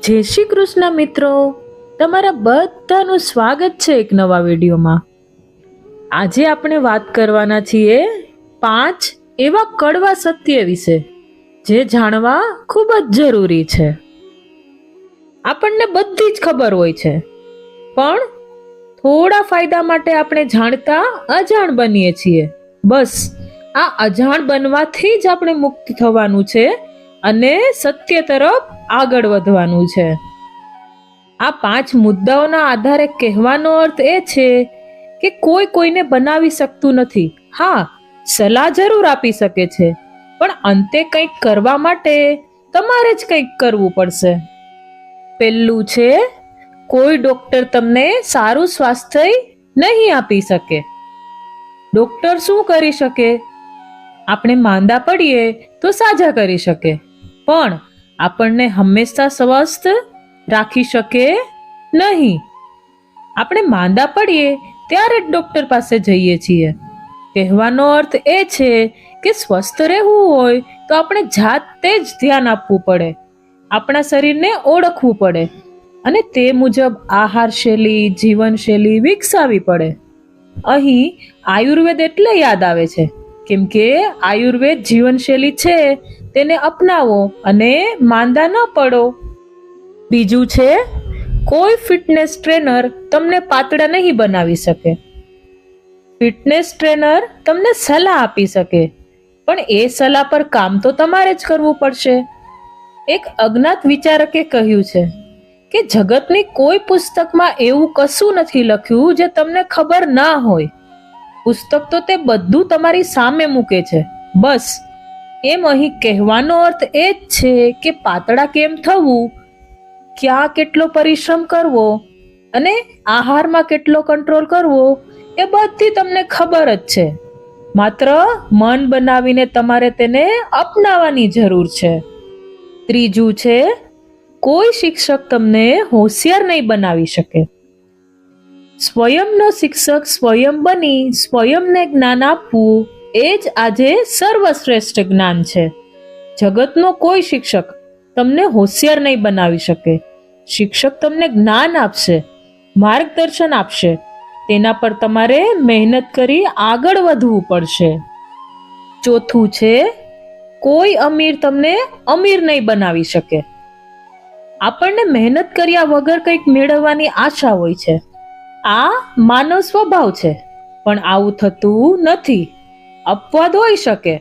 જય શ્રી કૃષ્ણ મિત્રો, તમારા બધાનું સ્વાગત છે એક નવા વિડીયોમાં। આજે આપણે વાત કરવાના છીએ 5 એવા કડવા સત્ય વિશે જે જાણવા ખૂબ જ જરૂરી છે। આપણને બધી જ ખબર હોય છે, પણ થોડા ફાયદા માટે આપણે જાણતા અજાણ બનીએ છીએ। બસ આ અજાણ બનવાથી જ આપણે મુક્ત થવાનું છે અને સત્ય તરફ આગળ વધવાનું છે। આ 5 મુદ્દાઓના આધારે કહેવાનો અર્થ એ છે કે કોઈ કોઈને બનાવી શકતું નથી। હા, સલાહ જરૂર આપી શકે છે, પણ અંતે કંઈક કરવા માટે તમારે જ કંઈક કરવું પડશે। પહેલું છે, કોઈ ડોક્ટર તમને સારું સ્વાસ્થ્ય નહીં આપી શકે। ડોક્ટર શું કરી શકે? આપણે માંદા પડીએ તો સાજા કરી શકે, પણ આપણને હંમેશા સ્વસ્થ રાખી શકે નહીં। આપણે માંદા પડીએ ત્યારે જ ડોક્ટર પાસે જઈએ છીએ। કહેવાનો અર્થ એ છે કે સ્વસ્થ રહેવું હોય તો આપણે જાતે જ ધ્યાન આપવું પડે, આપણા શરીરને ઓળખવું પડે અને તે મુજબ આહાર શૈલી, જીવનશૈલી વિકસાવવી પડે। અહીં આયુર્વેદ એટલે યાદ આવે છે, કેમ કે આયુર્વેદ જીવનશૈલી છે, તેને અપનાવો અને માંદા ન પડો। બીજું છે, કોઈ ફિટનેસ ટ્રેનર તમને પાતળા નહીં બનાવી શકે। ફિટનેસ ટ્રેનર તમને સલાહ આપી શકે, પણ એ સલાહ પર કામ તો તમારે જ કરવું પડશે। એક અજ્ઞાત વિચારકે કહ્યું છે કે જગતની કોઈ પુસ્તકમાં એવું કશું નથી લખ્યું જે તમને ખબર ના હોય। પુસ્તક તો તે બધું તમારી સામે મૂકે છે। બસ એમ અહીં કહેવાનો અર્થ એ જ છે કે પાતળા કેમ થવું, ક્યાં કેટલો પરિશ્રમ કરવો અને આહારમાં કેટલો કંટ્રોલ કરવો એ બધી તમને ખબર જ છે। માત્ર મન બનાવીને તમારે તેને અપનાવવાની જરૂર છે। ત્રીજું છે, કોઈ શિક્ષક તમને હોશિયાર નહીં બનાવી શકે। સ્વયંનો શિક્ષક સ્વયં બની સ્વયંને જ્ઞાન આપવું એ જ આજે સર્વશ્રેષ્ઠ જ્ઞાન છે। જગતનો કોઈ શિક્ષક તમને હોશિયાર નહીં બનાવી શકે। શિક્ષક તમને જ્ઞાન આપશે, માર્ગદર્શન આપશે, તેના પર તમારે મહેનત કરી આગળ વધવું પડશે। ચોથું છે, કોઈ અમીર તમને અમીર નહીં બનાવી શકે। આપણને મહેનત કર્યા વગર કંઈક મેળવવાની આશા હોય છે, આ માનવ સ્વભાવ છે, પણ આવું થતું નથી। અપવાદ હોઈ શકે।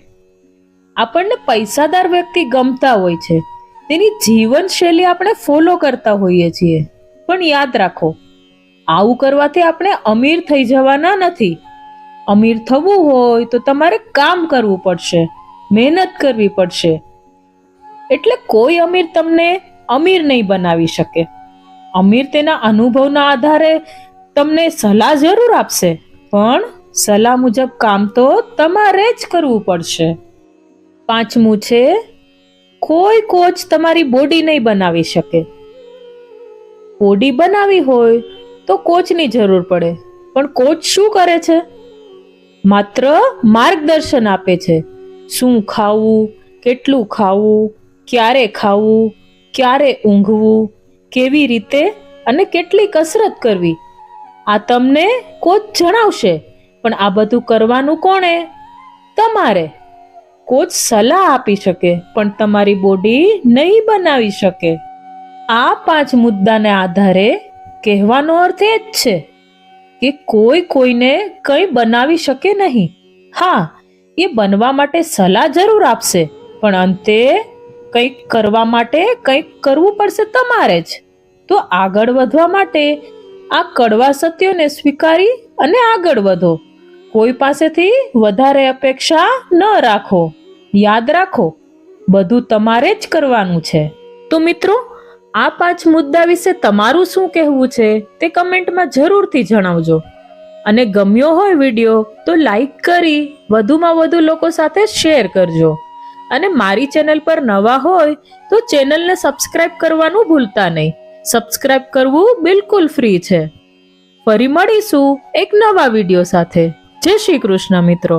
આપણને પૈસાદાર વ્યક્તિ ગમતા હોય છે, તેની જીવનશૈલી આપણે ફોલો કરતા હોઈએ છીએ, પણ યાદ રાખો, આવું કરવાથી આપણે અમીર થઈ જવાના નથી। અમીર થવું હોય તો તમારે કામ કરવું પડશે, મહેનત કરવી પડશે। એટલે કોઈ અમીર તમને અમીર નહીં બનાવી શકે। અમીર તેના અનુભવના આધારે તમને સલાહ જરૂર આપશે, પણ સલાહ મુજબ કામ તો તમારે જ કરવું પડશે। પાંચમું છે, કોઈ કોચ તમારી બોડી નહીં બનાવી શકે। બોડી બનાવી હોય તો કોચની જરૂર પડે, પણ કોચ શું કરે છે? માત્ર માર્ગદર્શન આપે છે। શું ખાવું, કેટલું ખાવું, ક્યારે ખાવું, ક્યારે ઊંઘવું, કેવી રીતે અને કેટલી કસરત કરવી, આ તમને કોચ જણાવશે, પણ આ બધું કરવાનું કોણે? તમારે। કોચ સલાહ આપી શકે, પણ તમારી બોડી નહીં બનાવી શકે। આ 5 મુદ્દાને આધારે કહેવાનો અર્થ એ જ છે કે કોઈ કોઈને કંઈ બનાવી શકે નહીં। હા, એ બનવા માટે સલાહ જરૂર આપશે, પણ અંતે કંઈક કરવા માટે કંઈક કરવું પડશે તમારે જ। તો આગળ વધવા માટે આ કડવા સત્યોને સ્વીકારી અને આગળ વધો। કોઈ પાસેથી વધારે અપેક્ષા ન રાખો। યાદ રાખો, બધું તમારે જ કરવાનું છે। તો મિત્રો, આ 5 મુદ્દા વિશે તમારું શું કહેવું છે તે કમેન્ટમાં જરૂરથી જણાવજો। અને ગમ્યો હોય વિડીયો તો લાઈક કરી વધુમાં વધુ લોકો સાથે શેર કરજો। અને મારી ચેનલ પર નવા હોય તો ચેનલને સબસ્ક્રાઇબ કરવાનું ભૂલતા નહીં। સબસ્ક્રાઇબ કરવું બિલકુલ ફ્રી છે। ફરી મળીશું એક નવા વિડીયો સાથે। જય શ્રી કૃષ્ણ મિત્રો।